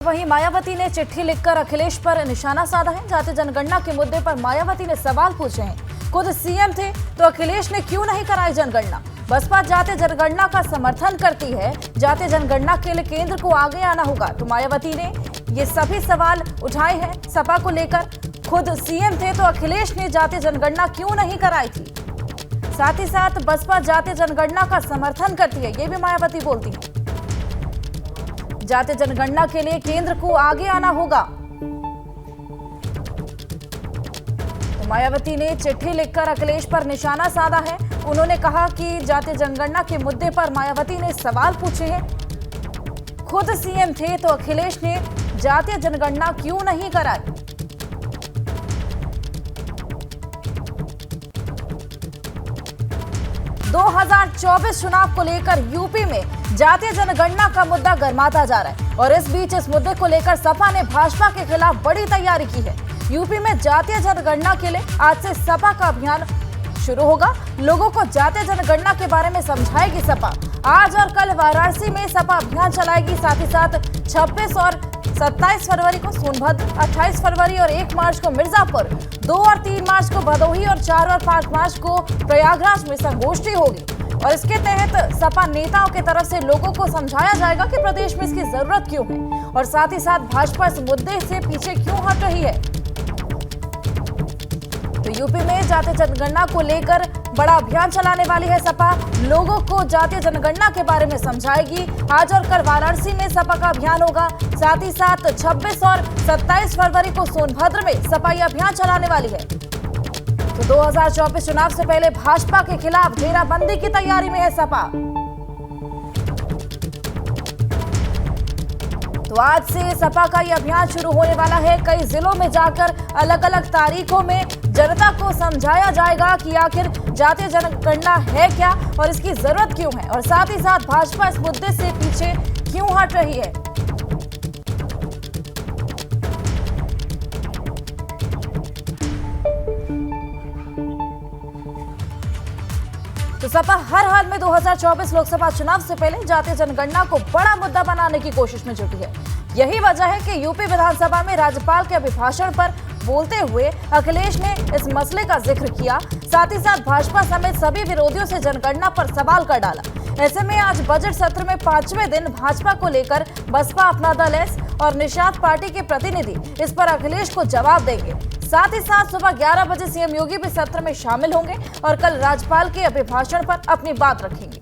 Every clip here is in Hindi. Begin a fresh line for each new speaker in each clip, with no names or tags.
वहीं मायावती ने चिट्ठी लिखकर अखिलेश पर निशाना साधा है। जाति जनगणना के मुद्दे पर मायावती ने सवाल पूछे हैं। खुद सीएम थे तो अखिलेश ने क्यों नहीं कराई जनगणना। बसपा जाति जनगणना का समर्थन करती है, जाति जनगणना के लिए केंद्र को आगे आना होगा। तो मायावती ने ये सभी सवाल उठाए हैं सपा को लेकर। खुद सीएम थे तो अखिलेश ने जाति जनगणना क्यों नहीं कराई थी। साथ ही साथ बसपा जाति जनगणना का समर्थन करती है, ये भी मायावती बोलती है। जाति जनगणना के लिए केंद्र को आगे आना होगा। तो मायावती ने चिट्ठी लिखकर अखिलेश पर निशाना साधा है। उन्होंने कहा कि जाति जनगणना के मुद्दे पर मायावती ने सवाल पूछे हैं। खुद सीएम थे तो अखिलेश ने जातीय जनगणना क्यों नहीं कराई। दो 2024 चुनाव को लेकर यूपी में जातीय जनगणना का मुद्दा गर्माता जा रहा है और इस बीच इस मुद्दे को लेकर सपा ने भाजपा के खिलाफ बड़ी तैयारी की है। यूपी में जातीय जनगणना के लिए आज से सपा का अभियान शुरू होगा। लोगों को जातीय जनगणना के बारे में समझाएगी सपा। आज और कल वाराणसी में सपा अभियान चलाएगी। साथ ही साथ 26 और 27 फरवरी को सोनभद्र, 28 फरवरी और 1 मार्च को मिर्जापुर, 2 और 3 मार्च को भदोही और 4 और 5 मार्च को प्रयागराज में संगोष्ठी होगी। और इसके तहत सपा नेताओं की तरफ से लोगों को समझाया जाएगा कि प्रदेश में इसकी जरूरत क्यों है और साथ ही साथ भाजपा इस मुद्दे से पीछे क्यों हट रही है। तो यूपी में जातीय जनगणना को लेकर बड़ा अभियान चलाने वाली है सपा। लोगों को जातीय जनगणना के बारे में समझाएगी। आज और कल वाराणसी में सपा का अभियान होगा। साथ ही साथ 26 और 27 फरवरी को सोनभद्र में सपा यह अभियान चलाने वाली है। तो 2024 चुनाव से पहले भाजपा के खिलाफ घेराबंदी की तैयारी में है सपा। तो आज से सपा का यह अभियान शुरू होने वाला है। कई जिलों में जाकर अलग अलग तारीखों में जनता को समझाया जाएगा कि आखिर जातीय जनगणना है क्या और इसकी जरूरत क्यों है और साथ ही साथ भाजपा इस मुद्दे से पीछे क्यों हट रही है। तो सपा हर हाल में 2024 लोकसभा चुनाव से पहले जातीय जनगणना को बड़ा मुद्दा बनाने की कोशिश में जुटी है। यही वजह है कि यूपी विधानसभा में राज्यपाल के अभिभाषण पर बोलते हुए अखिलेश ने इस मसले का जिक्र किया। साथ ही साथ भाजपा समेत सभी विरोधियों से जनगणना पर सवाल कर डाला। ऐसे में आज बजट सत्र में 5वें दिन भाजपा को लेकर बसपा, अपना दल एस और निषाद पार्टी के प्रतिनिधि इस पर अखिलेश को जवाब देंगे। साथ ही साथ सुबह 11 बजे सीएम योगी भी सत्र में शामिल होंगे और कल राज्यपाल के अभिभाषण पर अपनी बात रखेंगे।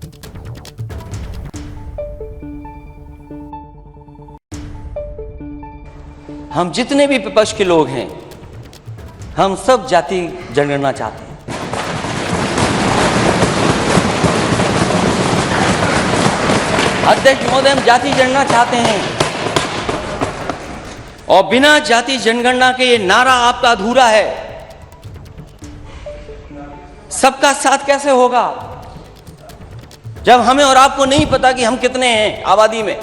हम जितने भी विपक्ष के लोग हैं, हम सब जाति जनगणना चाहते हैं। अध्यक्ष महोदय, हम जाति जनगणना चाहते हैं और बिना जाति जनगणना के ये नारा आपका अधूरा है। सबका साथ कैसे होगा जब हमें और आपको नहीं पता कि हम कितने हैं आबादी में।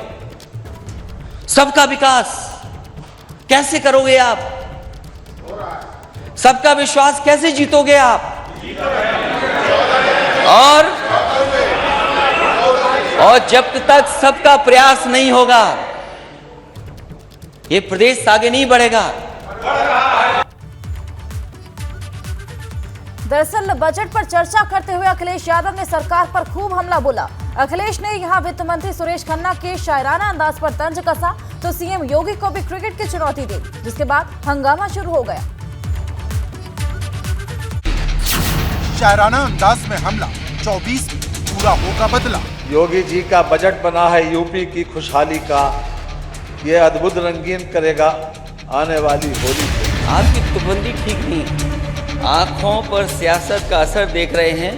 सबका विकास कैसे करोगे आप? सबका विश्वास कैसे जीतोगे आप? और जब तक सबका प्रयास नहीं होगा ये प्रदेश आगे नहीं बढ़ेगा।
दरअसल बजट पर चर्चा करते हुए अखिलेश यादव ने सरकार पर खूब हमला बोला। अखिलेश ने यहां वित्त मंत्री सुरेश खन्ना के शायराना अंदाज पर तंज कसा तो सीएम योगी को भी क्रिकेट की चुनौती दी, जिसके बाद हंगामा शुरू हो गया।
शायराना अंदाज में हमला, 24 पूरा होगा बदला।
योगी जी का बजट बना है यूपी की खुशहाली का, ये अद्भुत रंगीन करेगा आने वाली होली को।
आपकी तुकबंदी ठीक नहीं। आंखों पर सियासत का असर देख रहे हैं,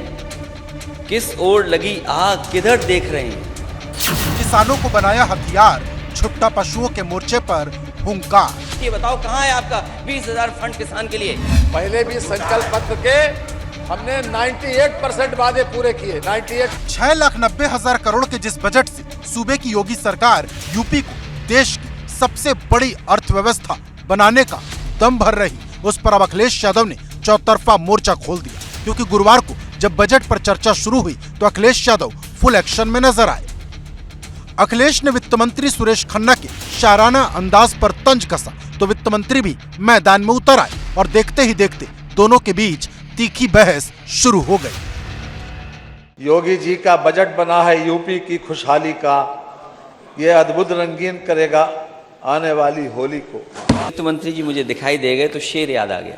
किस ओर लगी आग किधर देख रहे हैं।
किसानों को बनाया हथियार, छुट्टा पशुओं के मोर्चे पर हुंकार।
ये बताओ कहाँ है आपका 20,000 फंड किसान के लिए?
पहले भी संकल्प पत्र के हमने 98% वादे पूरे किए। 98।
6,90,000 करोड़ के जिस बजट से सूबे की योगी सरकार यूपी को देश की सबसे बड़ी अर्थव्यवस्था बनाने का दम भर रही, उस पर अब अखिलेश यादव ने चौतरफा मोर्चा खोल दिया। क्योंकि गुरुवार को जब बजट पर चर्चा शुरू हुई तो अखिलेश यादव फुल एक्शन में नजर आए। अखिलेश ने वित्त मंत्री सुरेश खन्ना के शाराना अंदाज पर तंज कसा तो वित्त मंत्री भी मैदान में उतर आए और देखते ही देखते दोनों के बीच तीखी बहस शुरू हो गई।
योगी जी का बजट बना है यूपी की खुशहाली का, ये अद्भुत रंगीन करेगा आने वाली होली को।
वित्त मंत्री जी मुझे दिखाई दे गए तो शेर याद आ गया।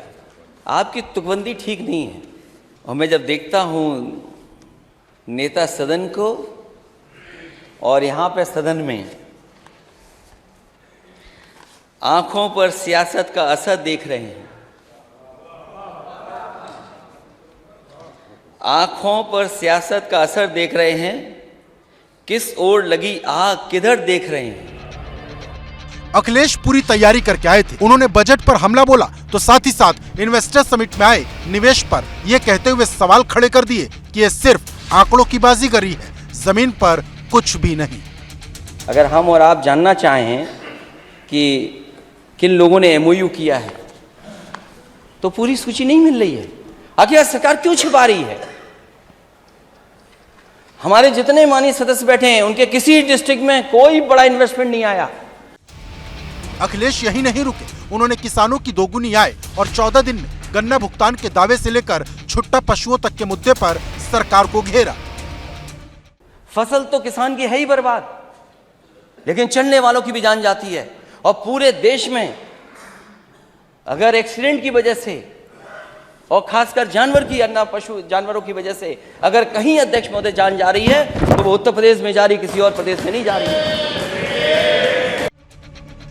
आपकी तुकबंदी ठीक नहीं है। और मैं जब देखता हूँ नेता सदन को और यहाँ पे सदन में आंखों पर सियासत का असर देख रहे हैं, आंखों पर सियासत का असर देख रहे हैं, किस ओर लगी आग किधर देख रहे हैं।
अखिलेश पूरी तैयारी करके आए थे। उन्होंने बजट पर हमला बोला तो साथ ही साथ इन्वेस्टर समिट में आए निवेश पर यह कहते हुए सवाल खड़े कर दिए कि ये सिर्फ आंकड़ों की बाजीगरी है, जमीन पर कुछ भी नहीं।
अगर हम और आप जानना चाहें कि किन लोगों ने एमओयू किया है तो पूरी सूची नहीं मिल रही है। आखिर सरकार क्यों छिपा रही है? हमारे जितने माननीय सदस्य बैठे हैं उनके किसी डिस्ट्रिक्ट में कोई बड़ा इन्वेस्टमेंट नहीं आया।
अखिलेश यही नहीं रुके, उन्होंने किसानों की दोगुनी आय और 14 दिन में गन्ना भुगतान के दावे से लेकर छुट्टा पशुओं तक के मुद्दे पर सरकार को घेरा।
फसल तो किसान की है ही बर्बाद, लेकिन चलने वालों की भी जान जाती है। और पूरे देश में अगर एक्सीडेंट की वजह से और खासकर पशु जानवरों की वजह से अगर कहीं अध्यक्ष महोदय जान जा रही है तो वो उत्तर प्रदेश में जा रही, किसी और प्रदेश में नहीं जा रही है।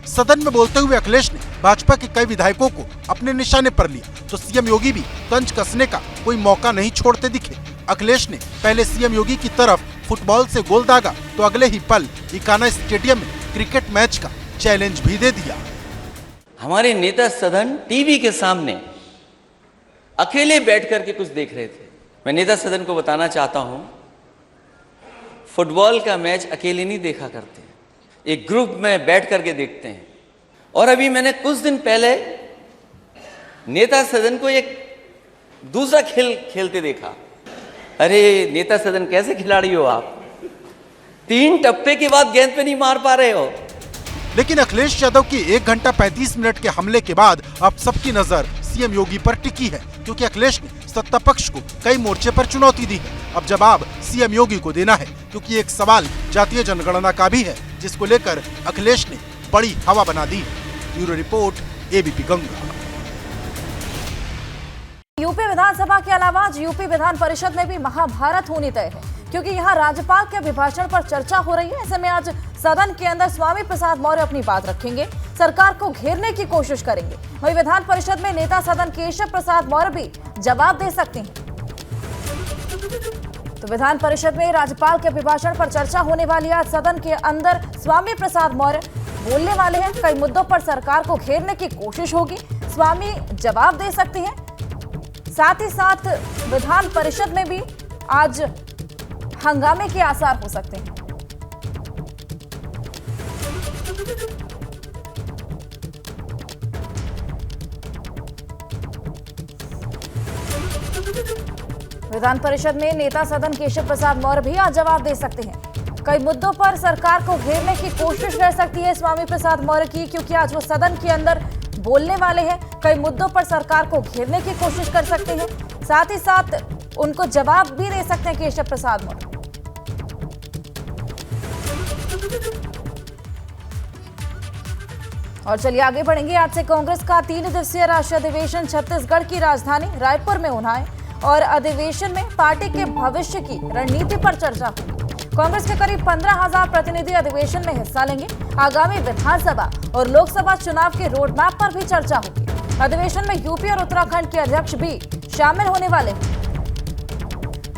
सदन में बोलते हुए अखिलेश ने भाजपा के कई विधायकों को अपने निशाने पर लिया तो सीएम योगी भी तंज कसने का कोई मौका नहीं छोड़ते दिखे। अखिलेश ने पहले सीएम योगी की तरफ फुटबॉल से गोल दागा तो अगले ही पल इकाना स्टेडियम में क्रिकेट मैच का चैलेंज भी दे दिया।
हमारे नेता सदन टीवी के सामने अकेले बैठ करके कुछ देख रहे थे। मैं नेता सदन को बताना चाहता हूं, फुटबॉल का मैच अकेले नहीं देखा करते, एक ग्रुप में बैठ करके देखते हैं। और अभी मैंने कुछ दिन पहले नेता सदन को एक दूसरा खेल खेलते देखा। अरे नेता सदन कैसे खिलाड़ी हो आप, 3 टप्पे के बाद गेंद पे नहीं मार पा रहे हो।
लेकिन अखिलेश यादव की 1 घंटा 35 मिनट के हमले के बाद अब सबकी नजर सीएम योगी पर टिकी है, क्योंकि अखिलेश ने सत्ता पक्ष को कई मोर्चे पर चुनौती दी है। अब जवाब सीएम योगी को देना है, क्योंकि एक सवाल जातीय जनगणना का भी है, जिसको लेकर अखिलेश ने बड़ी हवा बना दी। Bureau report, ABP Ganga.
UP विधानसभा के अलावा आज यूपी विधान परिषद में भी महाभारत होनी तय है, क्योंकि यहाँ राज्यपाल के अभिभाषण पर चर्चा हो रही है। ऐसे में आज सदन के अंदर स्वामी प्रसाद मौर्य अपनी बात रखेंगे, सरकार को घेरने की कोशिश करेंगे। वहीं विधान परिषद में नेता सदन केशव प्रसाद मौर्य भी जवाब दे सकते हैं। तो विधान परिषद में राज्यपाल के अभिभाषण पर चर्चा होने वाली है। आज सदन के अंदर स्वामी प्रसाद मौर्य बोलने वाले हैं। कई मुद्दों पर सरकार को घेरने की कोशिश होगी, स्वामी जवाब दे सकते हैं। साथ ही साथ विधान परिषद में भी आज हंगामे के आसार हो सकते हैं। विधान परिषद में नेता सदन केशव प्रसाद मौर्य भी आज जवाब दे सकते हैं। कई मुद्दों पर सरकार को घेरने की कोशिश रह सकती है स्वामी प्रसाद मौर्य की, क्योंकि आज वो सदन के अंदर बोलने वाले हैं। कई मुद्दों पर सरकार को घेरने की कोशिश कर सकते हैं, साथ ही साथ उनको जवाब भी दे सकते हैं केशव प्रसाद मौर्य। और चलिए आगे बढ़ेंगे। आज से कांग्रेस का 3 दिवसीय राष्ट्रीय अधिवेशन छत्तीसगढ़ की राजधानी रायपुर में होना है और अधिवेशन में पार्टी के भविष्य की रणनीति पर चर्चा होगी। कांग्रेस के करीब 15,000 प्रतिनिधि अधिवेशन में हिस्सा लेंगे। आगामी विधानसभा और लोकसभा चुनाव के रोड मैप पर भी चर्चा होगी। अधिवेशन में यूपी और उत्तराखंड के अध्यक्ष भी शामिल होने वाले हैं।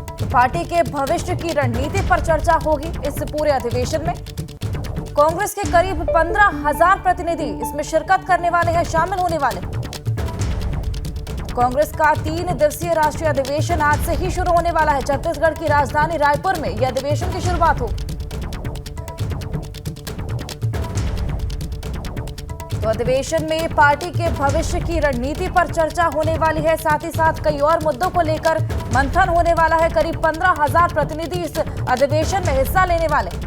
तो पार्टी के भविष्य की रणनीति पर चर्चा होगी इस पूरे अधिवेशन में। कांग्रेस के करीब 15,000 प्रतिनिधि इसमें शिरकत करने वाले हैं, शामिल होने वाले हैं। कांग्रेस का 3 दिवसीय राष्ट्रीय अधिवेशन आज से ही शुरू होने वाला है। छत्तीसगढ़ की राजधानी रायपुर में यह अधिवेशन की शुरुआत होगी। तो अधिवेशन में पार्टी के भविष्य की रणनीति पर चर्चा होने वाली है। साथ ही साथ कई और मुद्दों को लेकर मंथन होने वाला है। करीब 15,000 प्रतिनिधि इस अधिवेशन में हिस्सा लेने वाले हैं।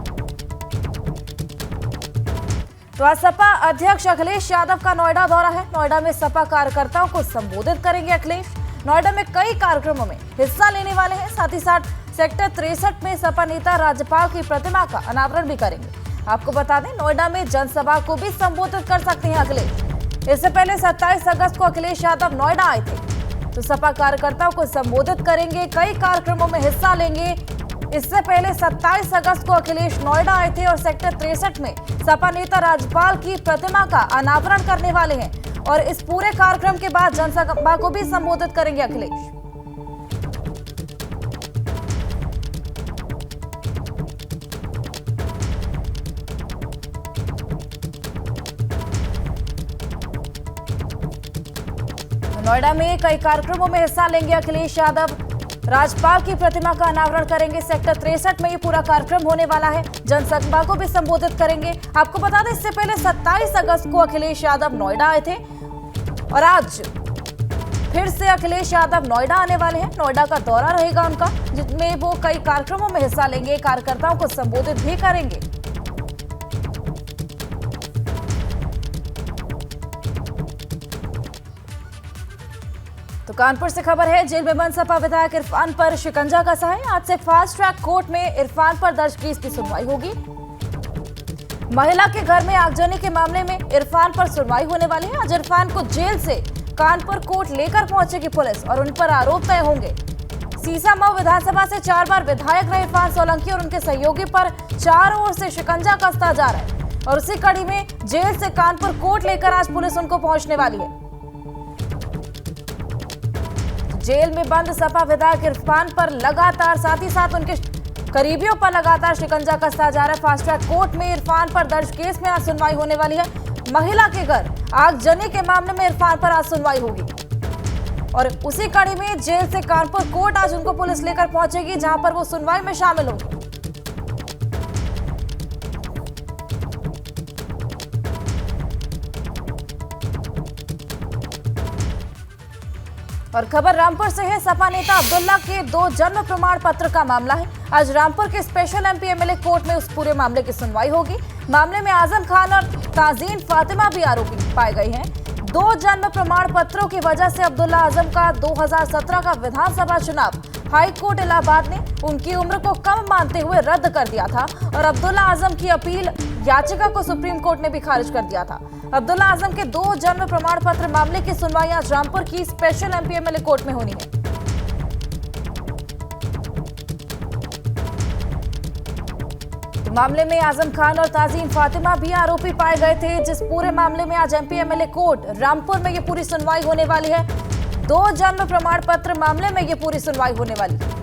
तो आज सपा अध्यक्ष अखिलेश यादव का नोएडा दौरा है। नोएडा में सपा कार्यकर्ताओं को संबोधित करेंगे अखिलेश। नोएडा में कई कार्यक्रमों में हिस्सा लेने वाले हैं। साथ ही साथ सेक्टर 63 में सपा नेता राज्यपाल की प्रतिमा का अनावरण भी करेंगे। आपको बता दें, नोएडा में जनसभा को भी संबोधित कर सकते हैं अखिलेश। इससे पहले 27 अगस्त को अखिलेश यादव नोएडा आए थे, तो सपा कार्यकर्ताओं को संबोधित करेंगे, कई कार्यक्रमों में हिस्सा लेंगे। इससे पहले 27 अगस्त को अखिलेश नोएडा आए थे और सेक्टर 63 में सपा नेता राज्यपाल की प्रतिमा का अनावरण करने वाले हैं और इस पूरे कार्यक्रम के बाद जनसभा को भी संबोधित करेंगे अखिलेश। नोएडा में कई कार्यक्रमों में हिस्सा लेंगे अखिलेश यादव। राज्यपाल की प्रतिमा का अनावरण करेंगे। सेक्टर 63 में ये पूरा कार्यक्रम होने वाला है। जनसभा को भी संबोधित करेंगे। आपको बता दें, इससे पहले 27 अगस्त को अखिलेश यादव नोएडा आए थे और आज फिर से अखिलेश यादव नोएडा आने वाले हैं। नोएडा का दौरा रहेगा उनका, जिसमें वो कई कार्यक्रमों में हिस्सा लेंगे, कार्यकर्ताओं को संबोधित भी करेंगे। तो कानपुर से खबर है, जेल में बंद सपा विधायक इरफान पर शिकंजा कसा है। आज से फास्ट ट्रैक कोर्ट में इरफान पर दर्ज केस की सुनवाई होगी। महिला के घर में आगजनी के मामले में इरफान पर सुनवाई होने वाली है। आज इरफान को जेल से कानपुर कोर्ट लेकर पहुंचेगी पुलिस और उन पर आरोप तय होंगे। सीसामऊ विधानसभा से 4 बार विधायक रहे इरफान सोलंकी और उनके सहयोगी पर चारों ओर से शिकंजा कसता जा रहा है और उसी कड़ी में जेल से कानपुर कोर्ट लेकर आज पुलिस उनको पहुंचने वाली है। जेल में बंद सपा विधायक इरफान पर लगातार, साथ ही साथ उनके करीबियों पर लगातार शिकंजा कसता जा रहा है। फास्ट ट्रैक कोर्ट में इरफान पर दर्ज केस में आज सुनवाई होने वाली है। महिला के घर आगजनी के मामले में इरफान पर आज सुनवाई होगी और उसी कड़ी में जेल से कानपुर कोर्ट आज उनको पुलिस लेकर पहुंचेगी, जहां पर वो सुनवाई में शामिल होंगे। और खबर रामपुर से है। सपा नेता अब्दुल्ला के 2 जन्म प्रमाण पत्र का मामला है। आज रामपुर के स्पेशल एमपी एमएलए कोर्ट में उस पूरे मामले की सुनवाई होगी। मामले में आजम खान और ताजीन फातिमा भी आरोपी पाए गए हैं। 2 जन्म प्रमाण पत्रों की वजह से अब्दुल्ला आजम का 2017 का विधानसभा चुनाव हाई कोर्ट इलाहाबाद ने उनकी उम्र को कम मानते हुए रद्द कर दिया था और अब्दुल्ला आजम की अपील याचिका को सुप्रीम कोर्ट ने भी खारिज कर दिया था। अब्दुल्ला आजम के 2 जन्म प्रमाण पत्र मामले की सुनवाई आज रामपुर की स्पेशल एमपी एमएलए कोर्ट में होनी है। मामले में आजम खान और ताजीन फातिमा भी आरोपी पाए गए थे। जिस पूरे मामले में आज एमपी एमएलए कोर्ट रामपुर में ये पूरी सुनवाई होने वाली है। 2 जन्म प्रमाण पत्र मामले में ये पूरी सुनवाई होने वाली है।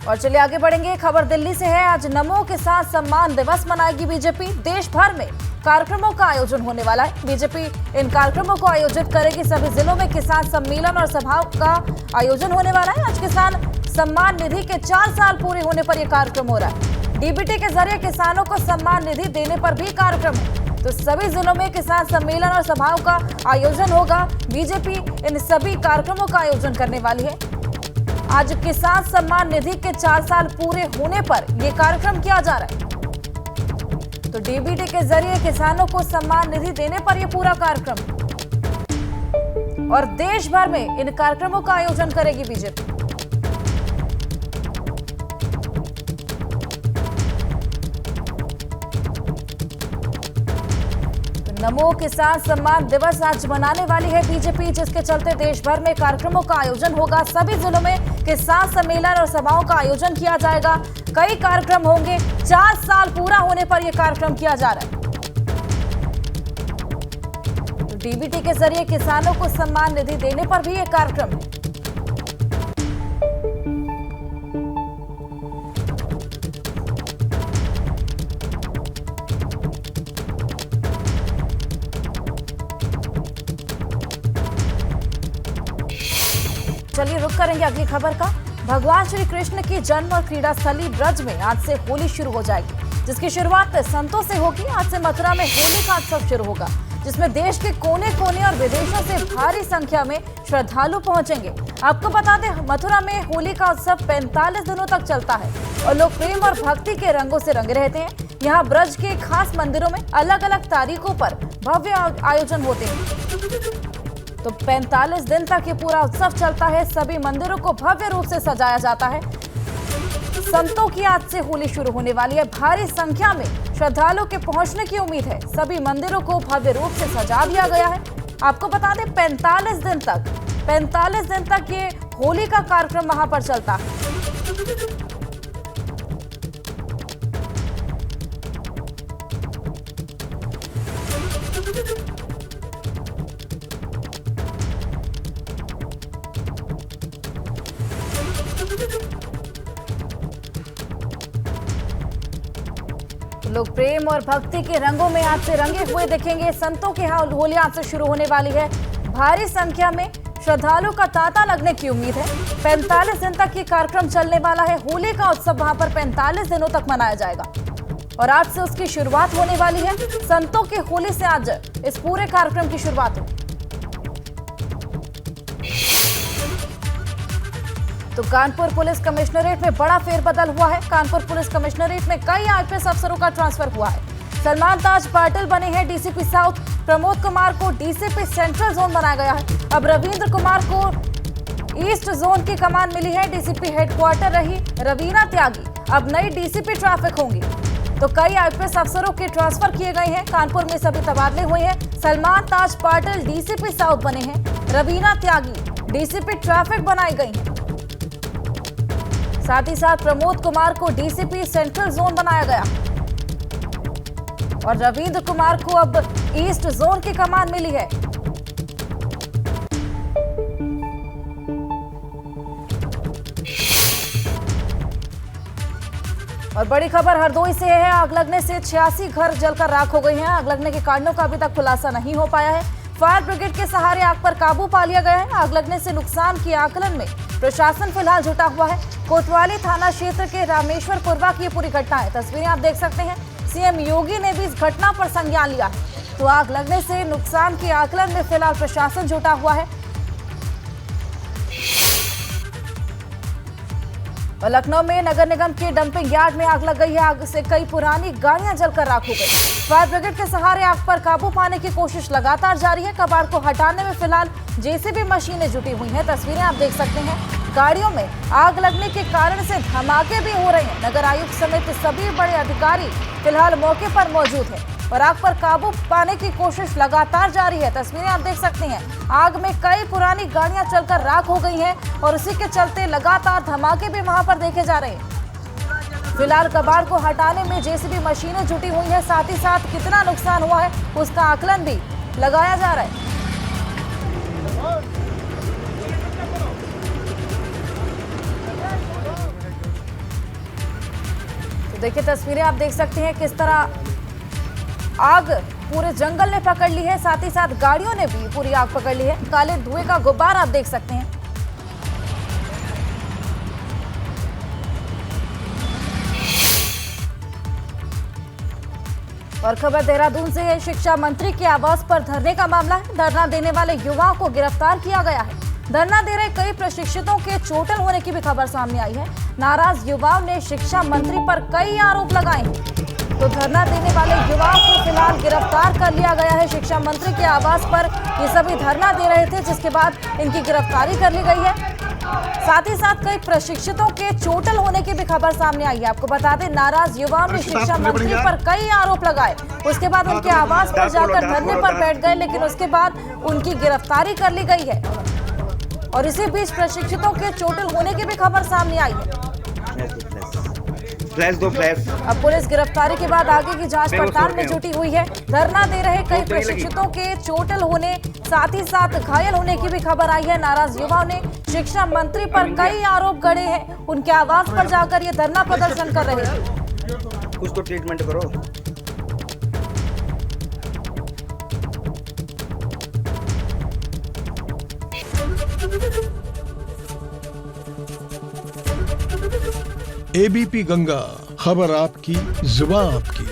और चलिए आगे बढ़ेंगे। खबर दिल्ली से है। आज नमो किसान सम्मान दिवस मनाएगी बीजेपी। देश भर में कार्यक्रमों का आयोजन होने वाला है। बीजेपी इन कार्यक्रमों को आयोजित करेगी। सभी जिलों में किसान सम्मेलन और सभाओं का आयोजन होने वाला है। आज किसान सम्मान निधि के 4 साल पूरे होने पर यह कार्यक्रम हो रहा है। डीबीटी के जरिए किसानों को सम्मान निधि देने पर भी कार्यक्रम है। तो सभी जिलों में किसान सम्मेलन और सभाओं का आयोजन होगा। बीजेपी इन सभी कार्यक्रमों का आयोजन करने वाली है। आज किसान सम्मान निधि के 4 साल पूरे होने पर यह कार्यक्रम किया जा रहा है। तो डीबीटी के जरिए किसानों को सम्मान निधि देने पर यह पूरा कार्यक्रम और देश भर में इन कार्यक्रमों का आयोजन करेगी बीजेपी। नमो किसान सम्मान दिवस आज मनाने वाली है बीजेपी, जिसके चलते देश भर में कार्यक्रमों का आयोजन होगा। सभी जिलों में किसान सम्मेलन और सभाओं का आयोजन किया जाएगा। कई कार्यक्रम होंगे। 4 साल पूरा होने पर यह कार्यक्रम किया जा रहा है। तो डीबीटी के जरिए किसानों को सम्मान निधि देने पर भी यह कार्यक्रम है। चलिए रुक करेंगे अगली खबर का। भगवान श्री कृष्ण की जन्म और क्रीड़ा स्थली ब्रज में आज से होली शुरू हो जाएगी, जिसकी शुरुआत संतों से होगी। आज से मथुरा में होली का उत्सव शुरू होगा। जिसमें देश के कोने कोने और विदेशों से भारी संख्या में श्रद्धालु पहुंचेंगे। आपको बता दें, मथुरा में होली का उत्सव 45 दिनों तक चलता है और लोग प्रेम और भक्ति के रंगों से रंगे रहते हैं। यहाँ ब्रज के खास मंदिरों में अलग अलग तारीखों पर भव्य आयोजन होते हैं। तो 45 दिन तक ये पूरा उत्सव चलता है। सभी मंदिरों को भव्य रूप से सजाया जाता है। संतों की आज से होली शुरू होने वाली है। भारी संख्या में श्रद्धालुओं के पहुंचने की उम्मीद है। सभी मंदिरों को भव्य रूप से सजा दिया गया है। आपको बता दें, 45 दिन तक ये होली का कार्यक्रम वहां पर चलता है। लोग प्रेम और भक्ति के रंगों में आज से रंगे हुए दिखेंगे। संतों के यहाँ होली आज से शुरू होने वाली है। भारी संख्या में श्रद्धालुओं का तांता लगने की उम्मीद है। 45 दिन तक ये कार्यक्रम चलने वाला है। होली का उत्सव वहां पर 45 दिनों तक मनाया जाएगा और आज से उसकी शुरुआत होने वाली है। संतों के होली से आज इस पूरे कार्यक्रम की शुरुआत हुई। तो कानपुर पुलिस कमिश्नरेट में बड़ा फेरबदल हुआ है। कानपुर पुलिस कमिश्नरेट में कई आईपीएस अफसरों का ट्रांसफर हुआ है। सलमान ताज पाटिल बने हैं डीसीपी साउथ। प्रमोद कुमार को डीसीपी सेंट्रल जोन बनाया गया है। अब रविंद्र कुमार को ईस्ट जोन की कमान मिली है। डीसीपी हेडक्वार्टर रही रवीना त्यागी अब नई डीसीपी ट्रैफिक होंगी। तो कई आईपीएस अफसरों के ट्रांसफर किए गए हैं। कानपुर में सभी तबादले हुए हैं। सलमान ताज पाटिल डीसीपी साउथ बने हैं। रवीना त्यागी डीसीपी ट्रैफिक बनाई गई है। साथ ही साथ प्रमोद कुमार को डीसीपी सेंट्रल जोन बनाया गया और रविंद्र कुमार को अब ईस्ट जोन की कमान मिली है। और बड़ी खबर हरदोई से है। आग लगने से 86 घर जलकर राख हो गए हैं। आग लगने के कारणों का अभी तक खुलासा नहीं हो पाया है। फायर ब्रिगेड के सहारे आग पर काबू पा लिया गया है। आग लगने से नुकसान के आकलन में प्रशासन फिलहाल जुटा हुआ है। कोतवाली थाना क्षेत्र के रामेश्वर पुरवा की पूरी घटना है। तस्वीरें आप देख सकते हैं। सीएम योगी ने भी इस घटना पर संज्ञान लिया है। तो आग लगने से नुकसान के आकलन में फिलहाल प्रशासन जुटा हुआ है। और लखनऊ में नगर निगम के डंपिंग यार्ड में आग लग गई है। आग से कई पुरानी गाड़ियां जलकर राख हो गई। फायर ब्रिगेड के सहारे आग पर काबू पाने की कोशिश लगातार जारी है। कबाड़ को हटाने में फिलहाल जेसीबी मशीनें जुटी हुई हैं। तस्वीरें आप देख सकते हैं। गाड़ियों में आग लगने के कारण से धमाके भी हो रहे हैं। नगर आयुक्त समेत सभी बड़े अधिकारी फिलहाल मौके पर मौजूद हैं और आग पर काबू पाने की कोशिश लगातार जारी है। तस्वीरें आप देख सकते हैं। आग में कई पुरानी गाड़ियां चलकर राख हो गई हैं और उसी के चलते लगातार धमाके भी वहां पर देखे जा रहे हैं। फिलहाल कबाड़ को हटाने में जेसीबी मशीनें जुटी हुई हैं। साथ ही साथ कितना नुकसान हुआ है उसका आकलन भी लगाया जा रहा है। तो देखिए, तस्वीरें आप देख सकते हैं किस तरह आग पूरे जंगल ने पकड़ ली है। साथ ही साथ गाड़ियों ने भी पूरी आग पकड़ ली है। काले धुएं का गुब्बार आप देख सकते हैं। और खबर देहरादून से है। शिक्षा मंत्री के आवास पर धरने का मामला है। धरना देने वाले युवाओं को गिरफ्तार किया गया है। धरना दे रहे कई प्रशिक्षितों के चोटिल होने की भी खबर सामने आई है। नाराज युवाओं ने शिक्षा मंत्री पर कई आरोप लगाए हैं। तो धरना देने वाले युवाओं को फिलहाल गिरफ्तार कर लिया गया है। शिक्षा मंत्री के आवास पर ये सभी धरना दे रहे थे, जिसके बाद इनकी गिरफ्तारी कर ली गई है। साथ ही साथ कई प्रशिक्षितों के चोटिल होने की भी खबर सामने आई है। आपको बता दें, नाराज युवाओं ने शिक्षा मंत्री पर कई आरोप लगाए। उसके बाद उनके आवास पर जाकर धरने पर बैठ गए, लेकिन उसके बाद उनकी गिरफ्तारी कर ली गई है। और इसी बीच प्रशिक्षितों के चोटिल होने की भी खबर सामने आई है। अब पुलिस गिरफ्तारी के बाद आगे की जांच पड़ताल में जुटी हुई है। धरना दे रहे कई प्रशिक्षितों के चोटिल होने, साथ ही साथ घायल होने की भी खबर आई है। नाराज युवाओं ने शिक्षा मंत्री पर कई आरोप गढ़े हैं। उनके आवास पर जाकर ये धरना प्रदर्शन कर रहे थे।
कुछ तो ट्रीटमेंट करो।
एबीपी गंगा, खबर आपकी, जुबान आपकी।